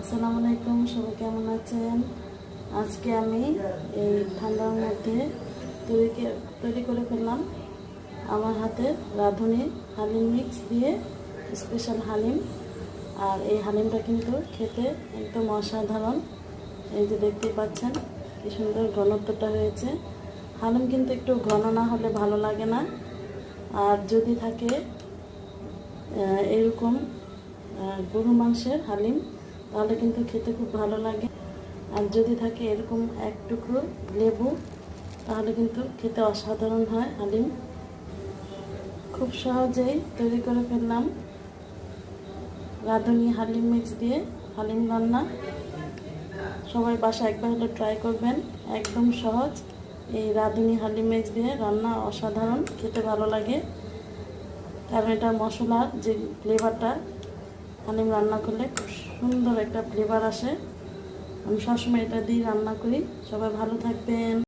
আসসালামু আলাইকুম, সবাই কেমন আছেন? আজকে আমি এই ঠান্ডার মধ্যে তৈরি করে ফেললাম আমার হাতে রাঁধুনি হালিম মিক্স দিয়ে স্পেশাল হালিম। আর এই হালিমটা কিন্তু খেতে একদম অসাধারণ। এই যে দেখতে পাচ্ছেন কি সুন্দর ঘনত্বটা হয়েছে। হালিম কিন্তু একটু ঘন না হলে ভালো লাগে না। আর যদি থাকে এরকম গরু মাংসের হালিম তাহলে কিন্তু খেতে খুব ভালো লাগে। আর যদি থাকে এরকম এক টুকরো লেবু তাহলে কিন্তু খেতে অসাধারণ হয় হালিম। খুব সহজেই তৈরি করে ফেললাম রাঁধুনি হালিম মিক্স দিয়ে হালিম রান্না। সবাই বাসা একবার হলে ট্রাই করবেন, একদম সহজ। এই রাঁধুনি হালিম মিক্স দিয়ে রান্না অসাধারণ, খেতে ভালো লাগে। কারণ এটা মশলার যে ফ্লেভারটা হালিম রান্না করলে খুব সুন্দর একটা ফ্লেভার আসে। আমি সবসময় এটা দিয়ে রান্না করি। সবাই ভালো থাকবেন।